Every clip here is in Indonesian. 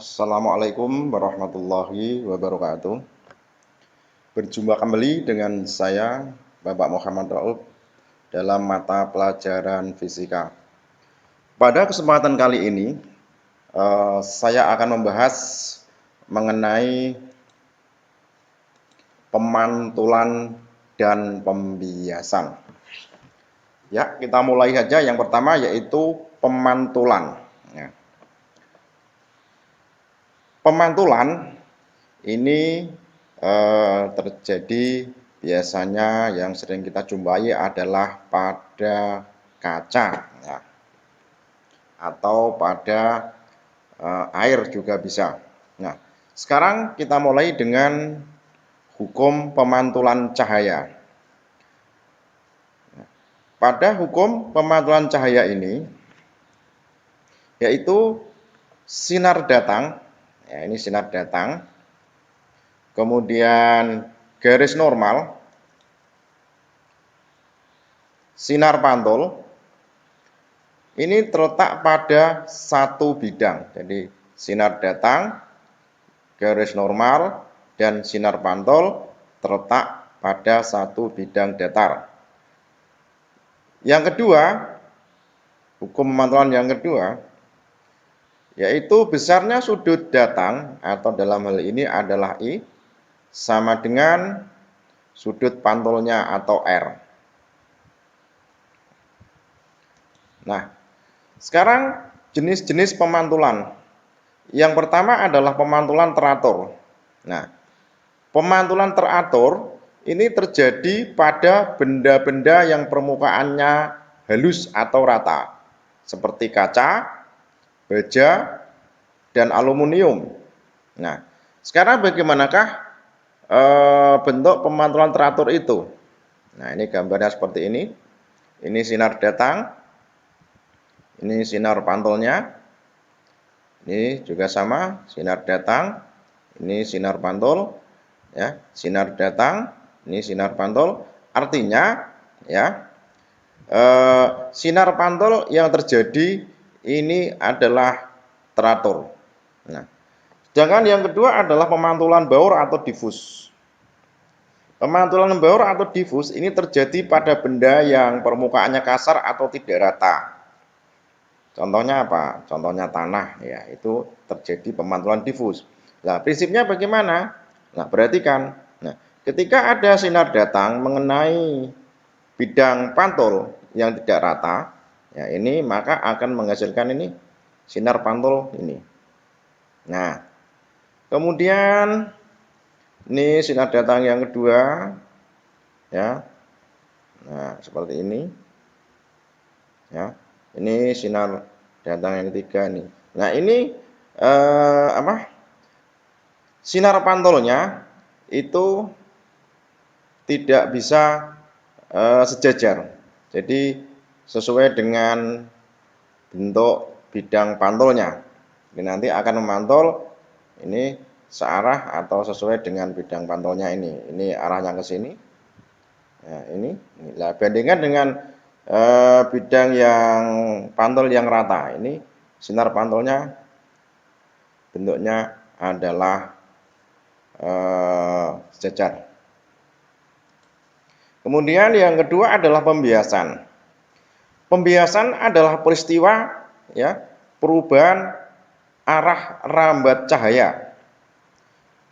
Assalamualaikum warahmatullahi wabarakatuh. Berjumpa kembali dengan saya, Bapak Muhammad Rauf, dalam mata pelajaran fisika. Pada kesempatan kali ini, saya akan membahas mengenai pemantulan dan pembiasan. Ya, kita mulai saja. Yang pertama yaitu pemantulan. Ya. Pemantulan ini terjadi biasanya yang sering kita jumpai adalah pada kaca ya, atau pada air juga bisa. Nah, sekarang kita mulai dengan hukum pemantulan cahaya. Pada hukum pemantulan cahaya ini, yaitu sinar datang, ya ini sinar datang, kemudian garis normal, sinar pantul, ini terletak pada satu bidang. Jadi sinar datang, garis normal, dan sinar pantul terletak pada satu bidang datar. Yang kedua, hukum pemantulan yang kedua, yaitu besarnya sudut datang, atau dalam hal ini adalah I, sama dengan sudut pantulnya atau R. Nah, sekarang jenis-jenis pemantulan. Yang pertama adalah pemantulan teratur. Nah, pemantulan teratur ini terjadi pada benda-benda yang permukaannya halus atau rata, seperti kaca, baja, dan aluminium. Nah, sekarang bagaimanakah bentuk pemantulan teratur itu? Nah, ini gambarnya seperti ini. Ini sinar datang, ini sinar pantulnya, ini juga sama, sinar datang, ini sinar pantul, ya, sinar datang, ini sinar pantul. Artinya, ya, sinar pantul yang terjadi ini adalah teratur. Nah, sedangkan yang kedua adalah pemantulan baur atau difus. Pemantulan baur atau difus ini terjadi pada benda yang permukaannya kasar atau tidak rata. Contohnya apa? Contohnya tanah, ya, itu terjadi pemantulan difus. Nah, prinsipnya bagaimana? Nah, perhatikan. Nah, ketika ada sinar datang mengenai bidang pantul yang tidak rata, ya ini maka akan menghasilkan ini sinar pantul ini. Nah, kemudian ini sinar datang yang kedua, ya. Nah, seperti ini, ya. Ini sinar datang yang ketiga nih. Nah, ini sinar pantulnya itu tidak bisa sejajar. Jadi sesuai dengan bentuk bidang pantulnya. Ini nanti akan memantul ini searah atau sesuai dengan bidang pantulnya ini. Ini arahnya ke sini. Nah, ini. Nah, bandingkan dengan bidang yang pantul yang rata. Ini sinar pantulnya bentuknya adalah sejajar. Kemudian yang kedua adalah pembiasan. Pembiasan adalah peristiwa, ya, perubahan arah rambat cahaya.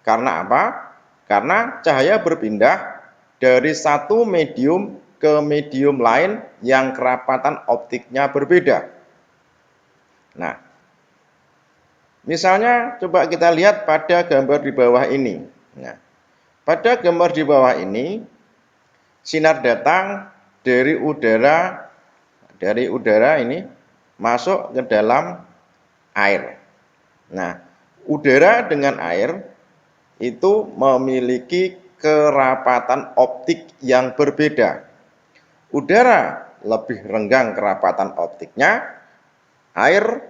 Karena apa? Karena cahaya berpindah dari satu medium ke medium lain yang kerapatan optiknya berbeda. Nah, misalnya coba kita lihat pada gambar di bawah ini. Nah, pada gambar di bawah ini sinar datang dari udara ini masuk ke dalam air. Nah, udara dengan air itu memiliki kerapatan optik yang berbeda. Udara lebih renggang kerapatan optiknya, air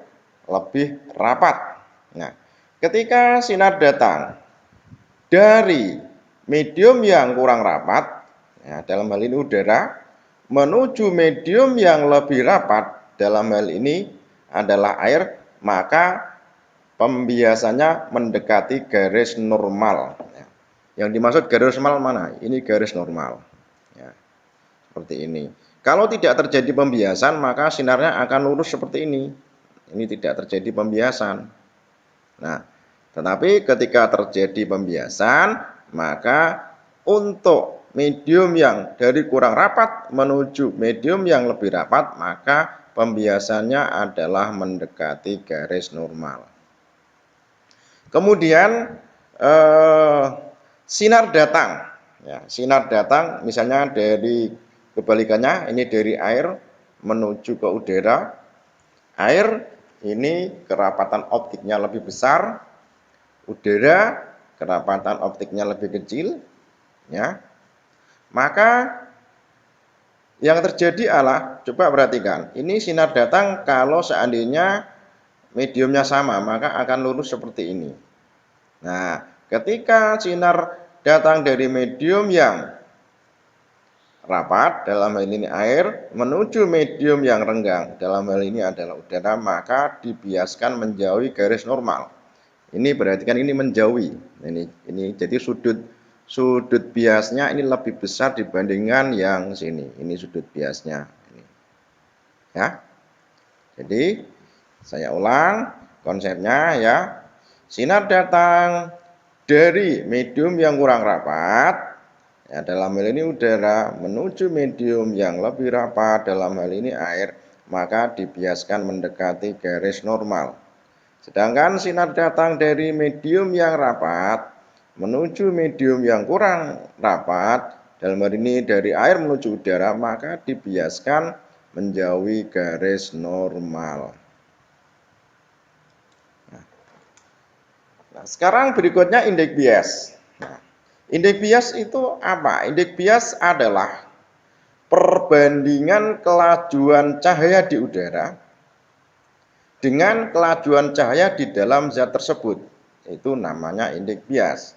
lebih rapat. Nah, ketika sinar datang dari medium yang kurang rapat, ya, dalam hal ini udara, menuju medium yang lebih rapat, dalam hal ini adalah air, maka pembiasannya mendekati garis normal. Yang dimaksud garis normal mana? Ini garis normal. Ya, seperti ini. Kalau tidak terjadi pembiasan, maka sinarnya akan lurus seperti ini. Ini tidak terjadi pembiasan. Nah, tetapi ketika terjadi pembiasan, maka untuk medium yang dari kurang rapat menuju medium yang lebih rapat, maka pembiasannya adalah mendekati garis normal. Kemudian sinar datang. Ya, sinar datang misalnya dari kebalikannya, ini dari air menuju ke udara. Air ini kerapatan optiknya lebih besar, udara kerapatan optiknya lebih kecil, ya. Maka yang terjadi adalah, coba perhatikan, ini sinar datang kalau seandainya mediumnya sama, maka akan lurus seperti ini. Nah, ketika sinar datang dari medium yang rapat, dalam hal ini air, menuju medium yang renggang, dalam hal ini adalah udara, maka dibiaskan menjauhi garis normal. Ini berarti kan ini menjauhi. Ini jadi sudut biasnya ini lebih besar dibandingkan yang sini. Ini sudut biasnya. Ini. Ya. Jadi saya ulang konsepnya ya. Sinar datang dari medium yang kurang rapat. Ya, dalam hal ini udara menuju medium yang lebih rapat, dalam hal ini air, maka dibiaskan mendekati garis normal. Sedangkan sinar datang dari medium yang rapat menuju medium yang kurang rapat, dalam hal ini dari air menuju udara, maka dibiaskan menjauhi garis normal. Nah, sekarang berikutnya indeks bias. Nah, indeks bias itu apa? Indeks bias adalah perbandingan kelajuan cahaya di udara dengan kelajuan cahaya di dalam zat tersebut. Itu namanya indeks bias.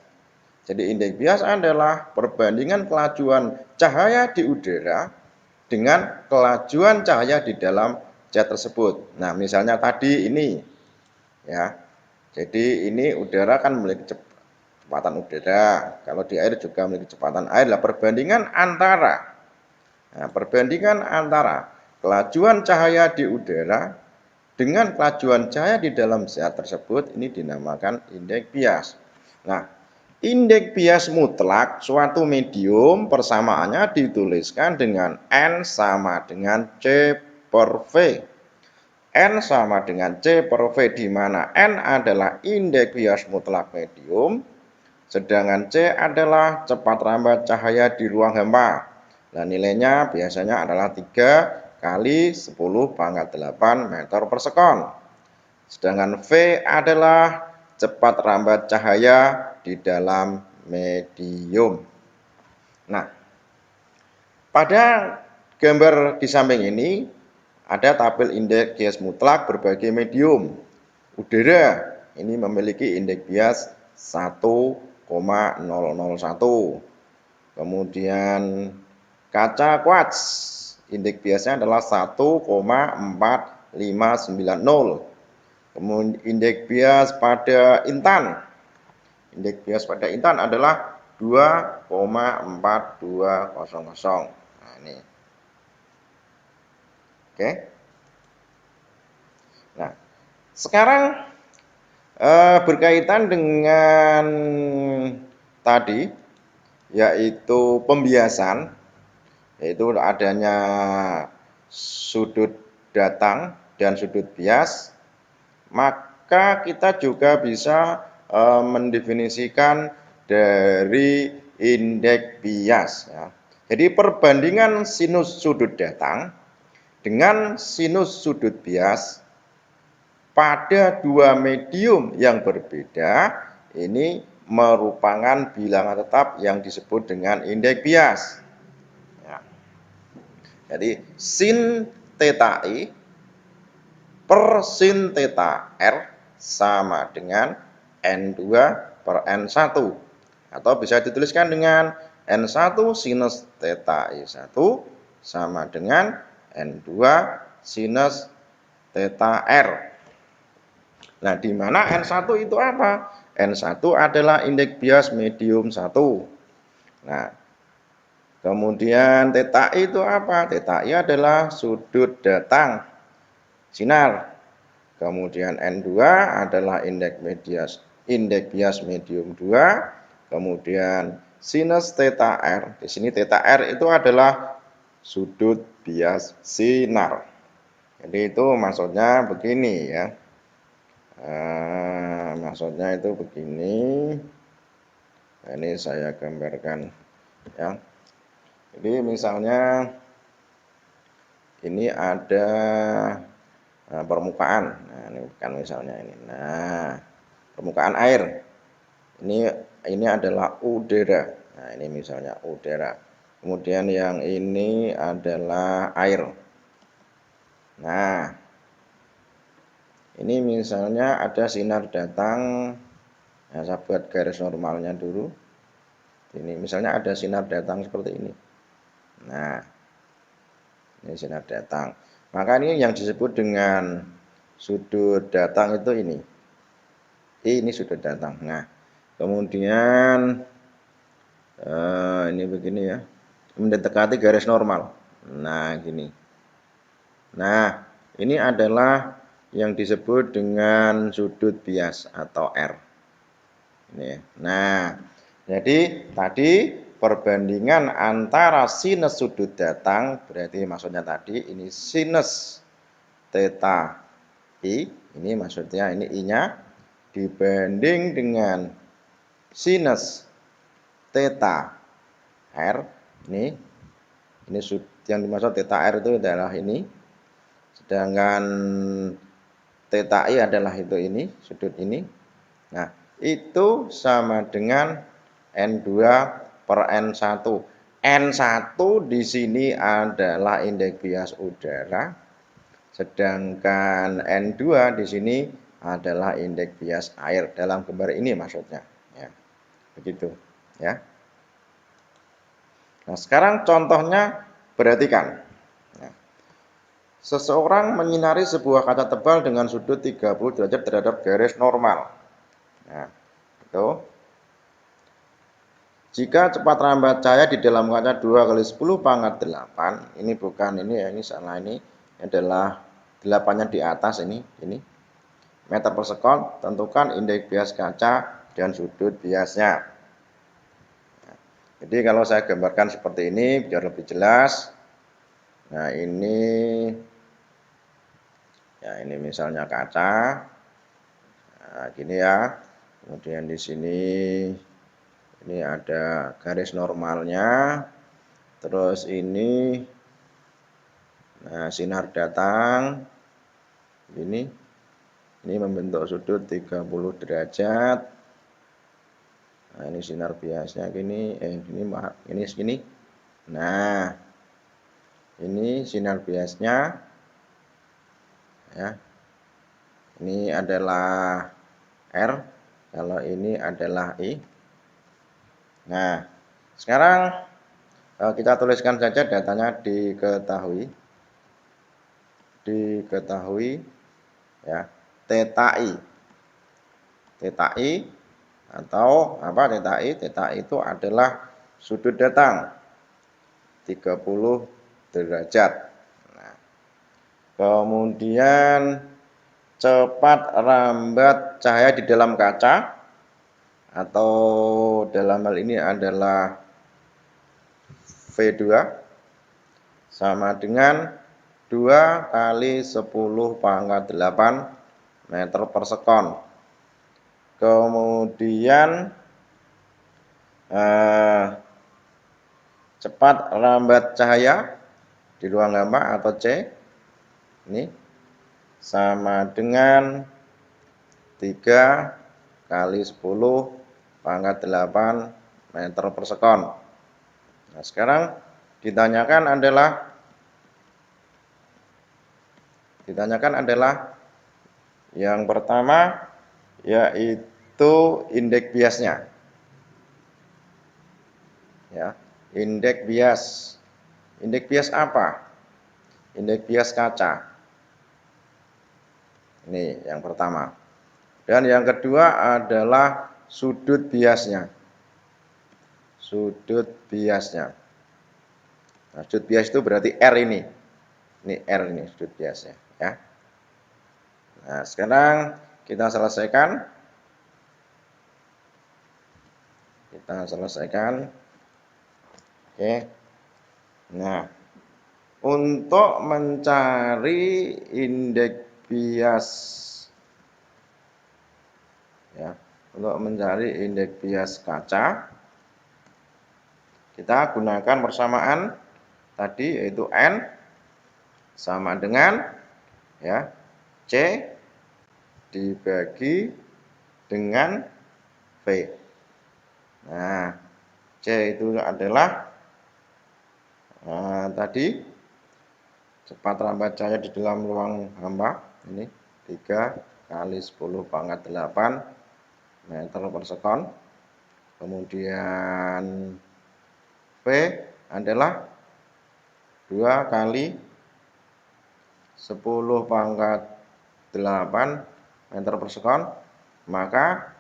Jadi indeks bias adalah perbandingan kelajuan cahaya di udara dengan kelajuan cahaya di dalam zat tersebut. Nah, misalnya tadi ini ya. Jadi ini udara kan memiliki kecepatan udara. Kalau di air juga memiliki kecepatan air. Lah perbandingan antara kelajuan cahaya di udara dengan kelajuan cahaya di dalam zat tersebut ini dinamakan indeks bias. Nah, indeks bias mutlak suatu medium persamaannya dituliskan dengan N sama dengan C per V. N sama dengan C per V, di mana N adalah indeks bias mutlak medium, sedangkan C adalah cepat rambat cahaya di ruang hampa. Nah, nilainya biasanya adalah 3 kali 10 pangkat 8 meter per sekon. Sedangkan V adalah cepat rambat cahaya di dalam medium. Nah, pada gambar di samping ini ada tabel indeks bias mutlak berbagai medium. Udara ini memiliki indeks bias 1,001. Kemudian kaca kuarts indeks biasnya adalah 1,4590. Kemudian indeks bias pada intan. Indeks bias pada intan adalah 2,4200. Nah, ini. Oke. Nah, sekarang berkaitan dengan tadi, yaitu pembiasan, yaitu adanya sudut datang dan sudut bias, maka kita juga bisa mendefinisikan dari indeks bias. Ya. Jadi perbandingan sinus sudut datang dengan sinus sudut bias pada dua medium yang berbeda ini merupakan bilangan tetap yang disebut dengan indeks bias. Ya. Jadi sin theta I per sin theta R sama dengan N2 per N1. Atau bisa dituliskan dengan N1 sinus theta I1 sama dengan N2 sinus theta R. Nah, di mana N1 itu apa? N1 adalah indeks bias medium 1. Nah, kemudian theta I itu apa? Theta I adalah sudut datang sinar. Kemudian N2 adalah indeks bias medium 2. Kemudian sinus theta R. Di sini theta R itu adalah sudut bias sinar. Jadi itu maksudnya begini ya. Maksudnya itu begini. Ini saya gambarkan ya. Jadi misalnya ini ada permukaan. Nah, ini bukan misalnya ini. Nah, permukaan air. Ini adalah udara. Nah, ini misalnya udara. Kemudian yang ini adalah air. Nah, ini misalnya ada sinar datang. Nah, saya buat garis normalnya dulu. Ini misalnya ada sinar datang seperti ini. Nah, ini sinar datang. Maka ini yang disebut dengan sudut datang itu ini. Ini sudut datang. Nah, kemudian ini begini ya. Mendekati garis normal. Nah, gini. Nah, ini adalah yang disebut dengan sudut bias atau R. Ini. Nah, jadi tadi perbandingan antara sinus sudut datang, berarti maksudnya tadi ini sinus theta I, ini maksudnya ini I-nya, dibanding dengan sinus theta R, ini yang dimaksud theta R itu adalah ini, sedangkan theta I adalah itu ini, sudut ini. Nah, itu sama dengan N2 per N1. N1 di sini adalah indeks bias udara, sedangkan N2 di sini adalah indeks bias air. Dalam gambar ini maksudnya. Ya, begitu. Ya. Nah, sekarang contohnya perhatikan. Nah, seseorang menyinari sebuah kaca tebal dengan sudut 30 derajat terhadap garis normal. Nah, itu. Jika cepat rambat cahaya di dalam kaca 2 kali 10 pangkat 8, ini bukan ini ya, ini salah, ini adalah 8-nya di atas ini meter per sekon, tentukan indeks bias kaca dan sudut biasnya. Nah, jadi kalau saya gambarkan seperti ini biar lebih jelas. Nah, ini ya, ini misalnya kaca. Nah, gini ya. Kemudian di sini ini ada garis normalnya. Terus ini sinar datang. Ini membentuk sudut 30 derajat. Nah, ini sinar biasnya gini, ini segini. Nah, ini sinar biasnya ya. Ini adalah R, kalau ini adalah I. Nah, sekarang kita tuliskan saja datanya diketahui ya, theta I. Theta I atau apa theta I? Theta I itu adalah sudut datang 30 derajat. Nah, kemudian cepat rambat cahaya di dalam kaca atau dalam hal ini adalah V2 sama dengan 2 kali 10 pangkat 8 meter per sekon. Kemudian cepat rambat cahaya di ruang gamma atau C ini sama dengan 3 kali 10 pangkat 8 meter per sekon. Nah, sekarang ditanyakan adalah yang pertama yaitu indeks biasnya. Ya, indeks bias. Indeks bias apa? Indeks bias kaca. Ini yang pertama. Dan yang kedua adalah sudut biasnya. Sudut biasnya. Nah, sudut bias itu berarti R ini. Ini R ini sudut biasnya, ya. Nah, sekarang kita selesaikan. Oke. Nah, untuk mencari indeks bias, ya, untuk mencari indeks bias kaca, kita gunakan persamaan tadi, yaitu N sama dengan, ya, C dibagi dengan V. Nah, C itu adalah tadi cepat lambat cahaya di dalam ruang hampa, ini 3 kali 10 pangkat 8 meter per sekon. Kemudian V adalah 2 kali 10 pangkat 8 meter per sekon. Maka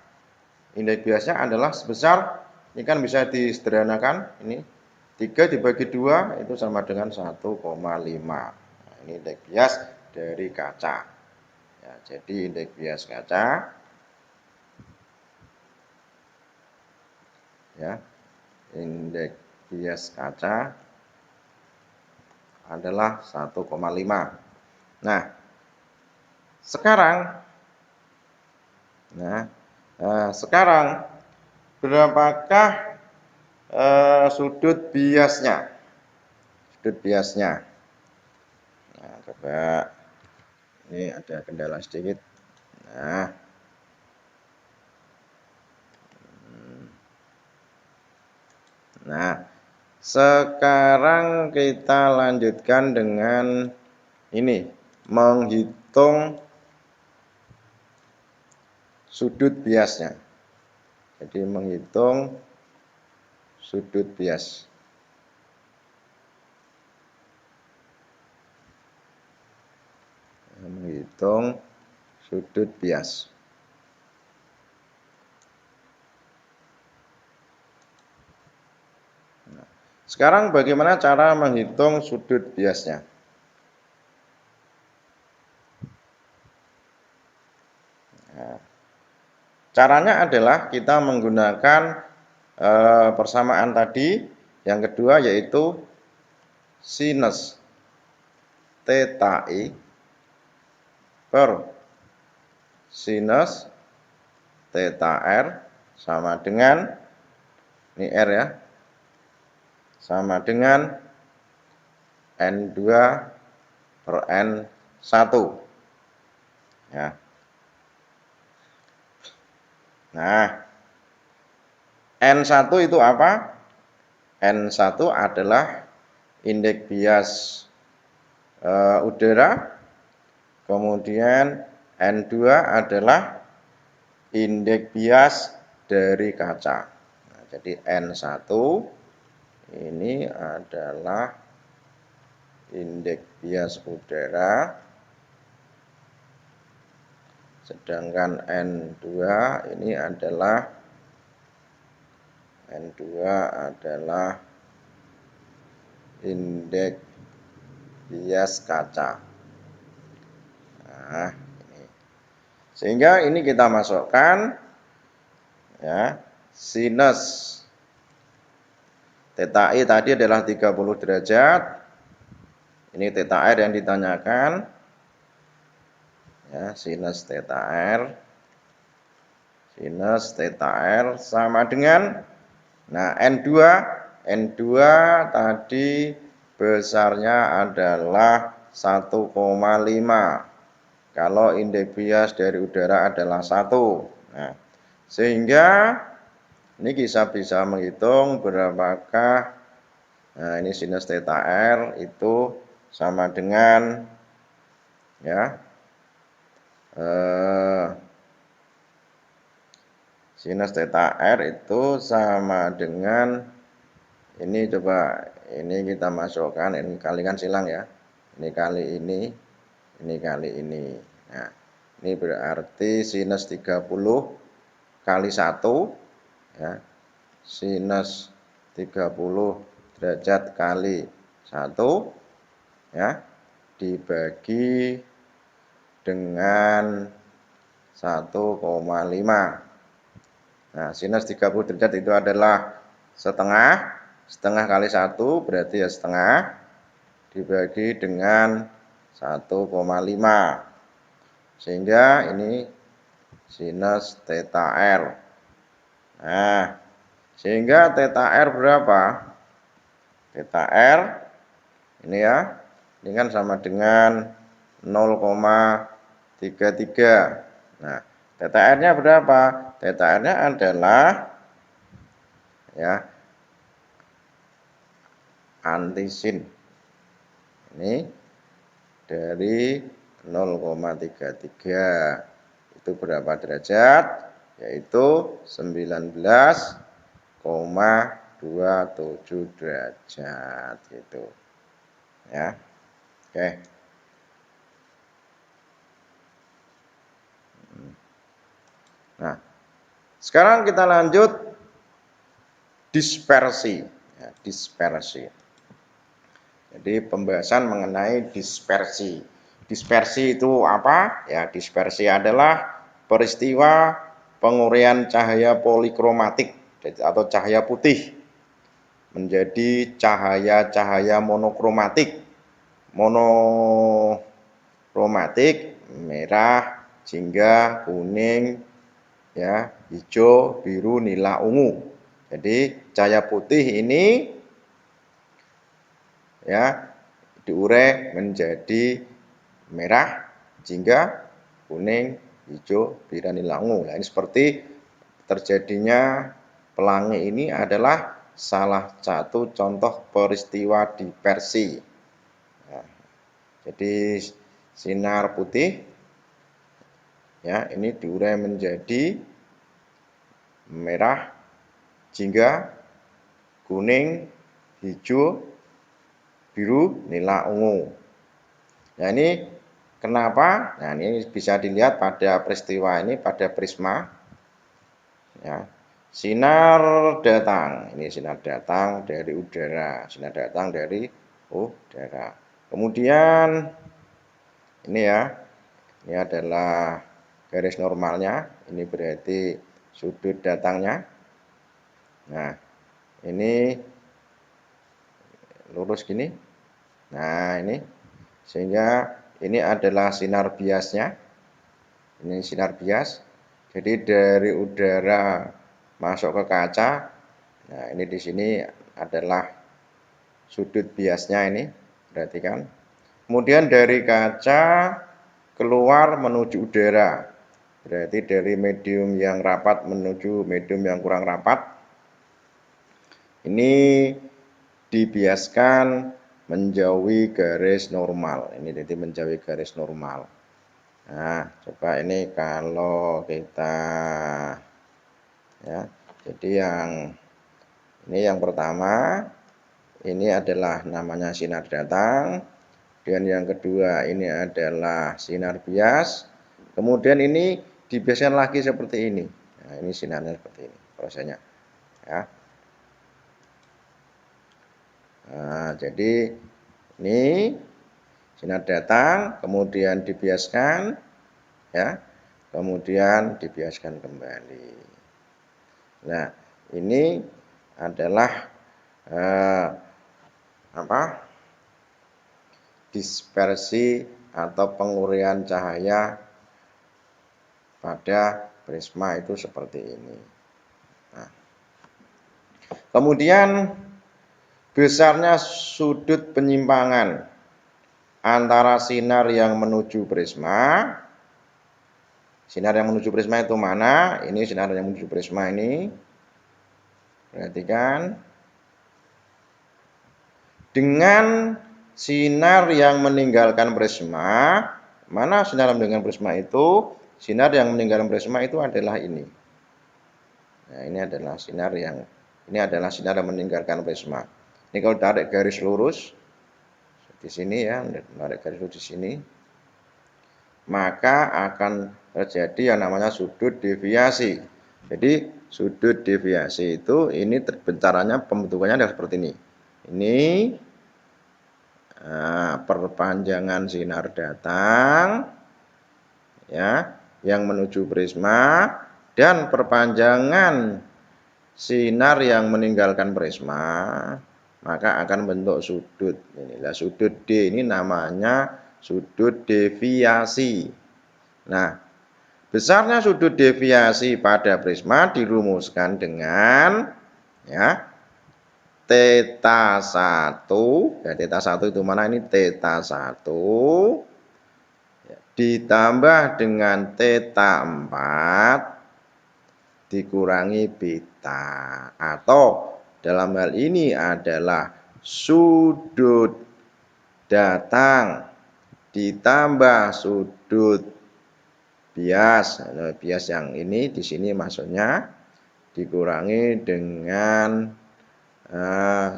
indeks biasnya adalah sebesar, ini kan bisa disederhanakan, ini 3 dibagi 2 itu sama dengan 1,5. Nah, ini indeks bias dari kaca. Ya, jadi indeks bias kaca, ya, indeks bias kaca adalah 1,5. Nah, sekarang berapakah sudut biasnya? Sudut biasnya. Nah, coba, ini ada kendala sedikit. Nah, sekarang kita lanjutkan dengan ini, menghitung sudut biasnya. Jadi menghitung sudut bias. Menghitung sudut bias. Nah, sekarang bagaimana cara menghitung sudut biasnya? Nah, caranya adalah kita menggunakan persamaan tadi, yang kedua yaitu sinus theta I per sinus theta R sama dengan, ini R ya, sama dengan N2 per N1. Ya. Nah, N1 itu apa? N1 adalah indeks bias udara, kemudian N2 adalah indeks bias dari kaca. Nah, jadi N1 ini adalah indeks bias udara, sedangkan N2 ini adalah indeks bias kaca. Nah, ini. Sehingga ini kita masukkan, ya, sinus theta I tadi adalah 30 derajat. Ini theta R yang ditanyakan. Ya, sinus theta R sama dengan, nah, N2 tadi besarnya adalah 1,5 kalau indeks bias dari udara adalah 1. Nah, sehingga ini kita bisa menghitung berapakah, nah, ini sinus theta R itu sama dengan, ya, sinus theta R itu sama dengan, ini coba, ini kita masukkan, ini kalikan silang ya, ini kali ini kali ini. Nah, Ini berarti sinus 30 kali 1 ya. Sinus 30 derajat kali 1 ya dibagi dengan 1,5. Nah, sinus 30 derajat itu adalah setengah. Setengah kali 1 berarti ya setengah. Dibagi dengan 1,5. Sehingga ini sinus theta R. Nah, sehingga theta R berapa? Theta R ini ya. Ini kan sama dengan 0,33. Nah, theta R-nya berapa? Theta R-nya adalah ya antisin. Ini dari 0,33. Itu berapa derajat? Yaitu 19,27 derajat gitu. Ya. Oke. Nah, sekarang kita lanjut dispersi. Ya, dispersi. Jadi pembahasan mengenai dispersi. Dispersi itu apa? Ya, dispersi adalah peristiwa penguraian cahaya polikromatik atau cahaya putih menjadi cahaya-cahaya monokromatik. Monokromatik merah, jingga, kuning, ya, hijau, biru, nila, ungu. Jadi cahaya putih ini ya diurai menjadi merah, jingga, kuning, hijau, biru, nila, ungu. Nah, ini seperti terjadinya pelangi ini adalah salah satu contoh peristiwa dispersi. Nah, jadi sinar putih ya ini diurai menjadi merah, jingga, kuning, hijau, biru, nila, ungu. Nah, ini kenapa? Nah, ini bisa dilihat pada peristiwa ini pada prisma. Ya. Sinar datang. Ini sinar datang dari udara. Sinar datang dari udara. Kemudian ini ya. Ini adalah garis normalnya. Ini berarti sudut datangnya. Nah, ini lurus gini. Nah, ini sehingga ini adalah sinar biasnya. Ini sinar bias. Jadi dari udara masuk ke kaca. Nah, ini di sini adalah sudut biasnya ini. Perhatikan. Kemudian dari kaca keluar menuju udara. Berarti dari medium yang rapat menuju medium yang kurang rapat. Ini dibiaskan menjauhi garis normal. Ini jadi menjauhi garis normal. Nah, coba ini kalau kita ya. Jadi yang pertama ini adalah namanya sinar datang. Dan yang kedua ini adalah sinar bias. Kemudian ini dibiaskan lagi seperti ini. Nah, ini sinarnya seperti ini prosesnya. Ya. Nah, jadi ini sinar datang, kemudian dibiaskan, ya, kemudian dibiaskan kembali. Nah, ini adalah dispersi atau penguraian cahaya pada prisma itu seperti ini. Nah, kemudian besarnya sudut penyimpangan antara sinar yang menuju prisma. Sinar yang menuju prisma itu mana? Ini sinar yang menuju prisma ini. Perhatikan. Dengan sinar yang meninggalkan prisma. Mana sinar yang meninggalkan prisma itu? Sinar yang meninggalkan prisma itu adalah ini. Nah, ini adalah sinar yang meninggalkan prisma. Ini kalau tarik garis lurus di sini ya, tarik garis lurus di sini. maka akan terjadi yang namanya sudut deviasi. Jadi sudut deviasi itu ini caranya pembentukannya adalah seperti ini. Ini perpanjangan sinar datang ya yang menuju prisma dan perpanjangan sinar yang meninggalkan prisma, maka akan bentuk sudut. Inilah sudut D, ini namanya sudut deviasi. Nah, besarnya sudut deviasi pada prisma dirumuskan dengan ya theta 1. Ya, theta 1 itu mana? Ini theta 1 ditambah dengan theta 4 dikurangi beta, atau dalam hal ini adalah sudut datang ditambah sudut bias. Bias yang ini di sini maksudnya dikurangi dengan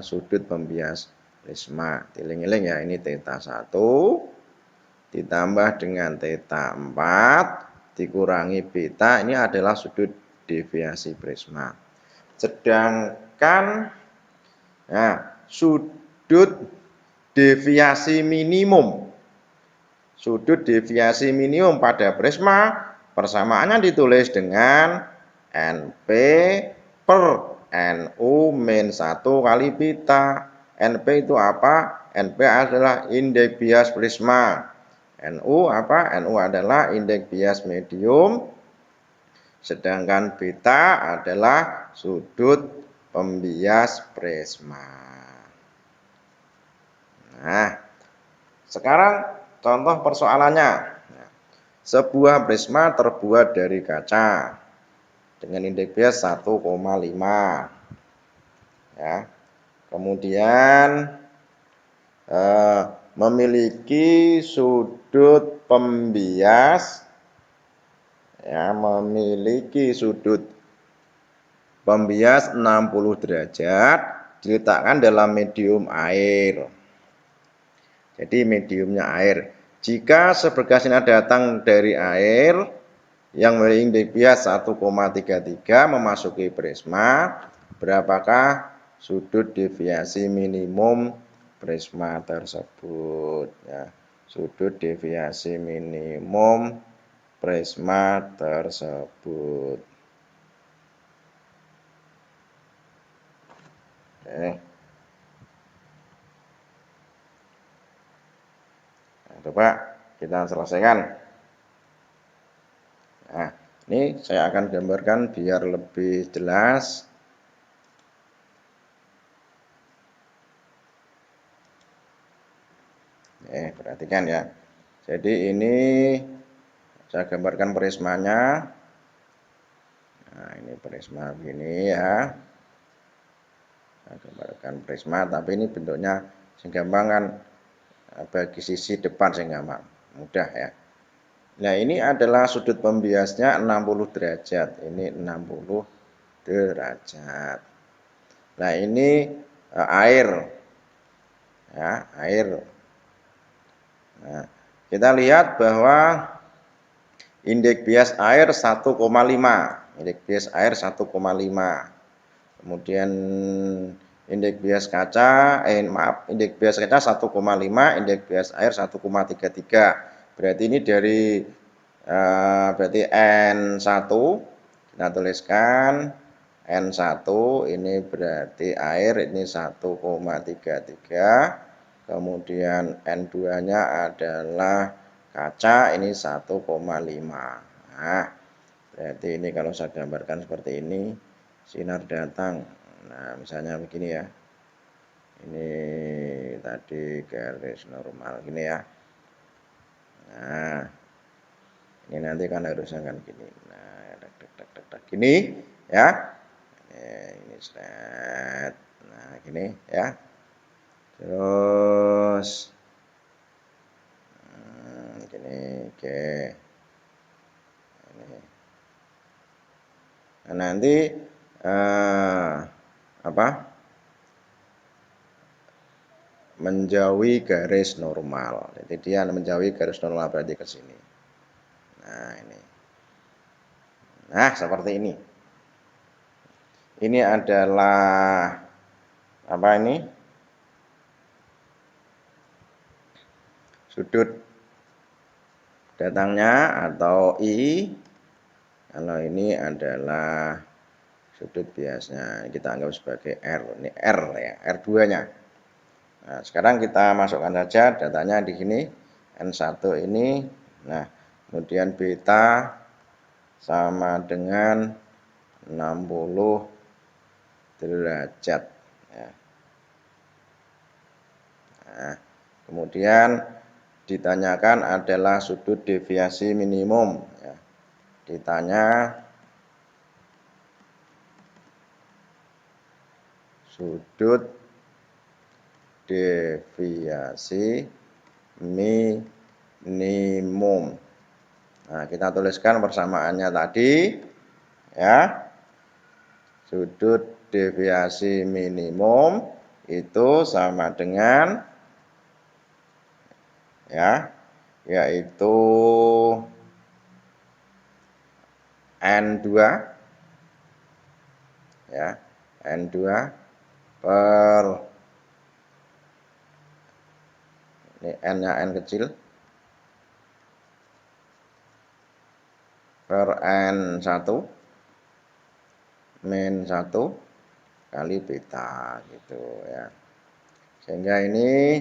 sudut pembias prisma. Eling-eling ya, ini theta 1 ditambah dengan theta 4 dikurangi beta, ini adalah sudut deviasi prisma. Sedangkan sudut deviasi minimum pada prisma persamaannya ditulis dengan NP per NU min 1 kali beta. NP itu apa? NP adalah indeks bias prisma. NU apa? NU adalah indeks bias medium. Sedangkan beta adalah sudut pembias prisma. Nah, sekarang contoh persoalannya. Sebuah prisma terbuat dari kaca dengan indeks bias 1,5. Ya. Kemudian memiliki sudut pembias 60 derajat diletakkan dalam medium air. Jadi mediumnya air. Jika seberkas sinar datang dari air yang memiliki indeks bias 1,33 memasuki prisma, berapakah sudut deviasi minimum prisma tersebut? Ya, sudut deviasi minimum prisma tersebut. Oke. Nah, coba kita selesaikan. Nah, ini saya akan gambarkan biar lebih jelas. Perhatikan ya. Jadi ini saya gambarkan prismanya. Nah, ini prisma begini ya. Saya gambarkan prisma, tapi ini bentuknya gampang kan, bagi sisi depan gampang, mudah ya. Nah, ini adalah sudut pembiasnya 60 derajat. Ini 60 derajat. Nah, ini air. Ya, air. Nah, kita lihat bahwa indeks bias air 1,5. Indeks bias air 1,5. Kemudian indeks bias kaca indeks bias kaca 1,5, indeks bias air 1,33. Berarti ini dari berarti N1 kita tuliskan N1 ini berarti air ini 1,33. Kemudian N2-nya adalah kaca ini 1,5. Nah, berarti ini kalau saya gambarkan seperti ini, sinar datang. Nah, misalnya begini ya. Ini tadi garis normal gini ya. Nah, ini nanti kan harusnya kan gini. Nah, gini ya. Ini set. Nah, gini ya. Terus gini, oke. Ini. Nah, nanti menjauhi garis normal. Jadi dia menjauhi garis normal berarti ke sini. Nah, ini. Nah, seperti ini. Ini adalah apa ini? Sudut datangnya atau I. Kalau ini adalah sudut biasnya, kita anggap sebagai R. Ini R ya, R2-nya. Nah, sekarang kita masukkan saja datanya di sini. N1 ini. Nah, kemudian beta sama dengan 60 derajat ya. Nah, kemudian ditanyakan adalah sudut deviasi minimum ya. Ditanya sudut deviasi minimum. Nah, kita tuliskan persamaannya tadi ya. Sudut deviasi minimum itu sama dengan ya, yaitu N2 ya, N2 per ini N-nya N kecil per N1 min 1 kali beta gitu ya. Sehingga ini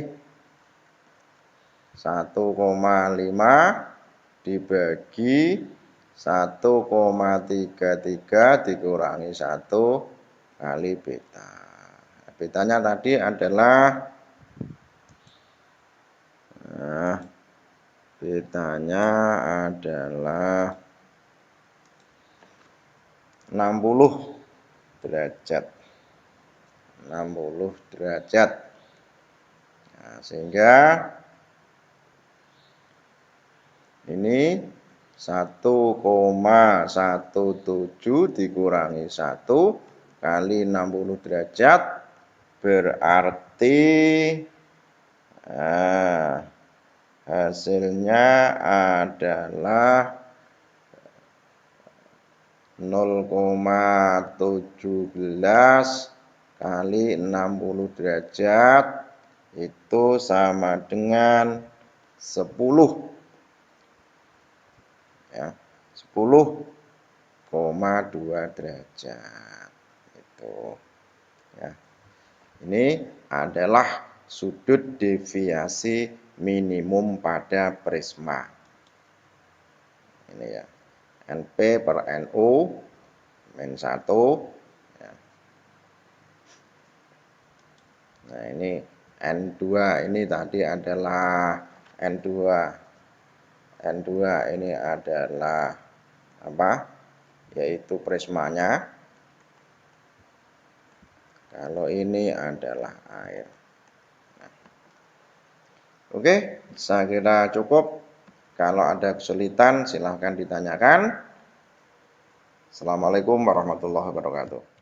1,5 dibagi 1,33 dikurangi 1 kali beta. Betanya tadi adalah betanya adalah 60 derajat. 60 derajat. Nah, sehingga ini 1,17 dikurangi 1 kali 60 derajat berarti hasilnya adalah 0,17 kali 60 derajat itu sama dengan 10 ya, 10,2 derajat itu ya. Ini adalah sudut deviasi minimum pada prisma ini ya, NP per NU min 1 ya. Nah, ini N2 ini tadi adalah N2 ini adalah apa? Yaitu prismanya. Kalau ini adalah air. Nah, oke, saya kira cukup. Kalau ada kesulitan silahkan ditanyakan. Assalamualaikum warahmatullahi wabarakatuh.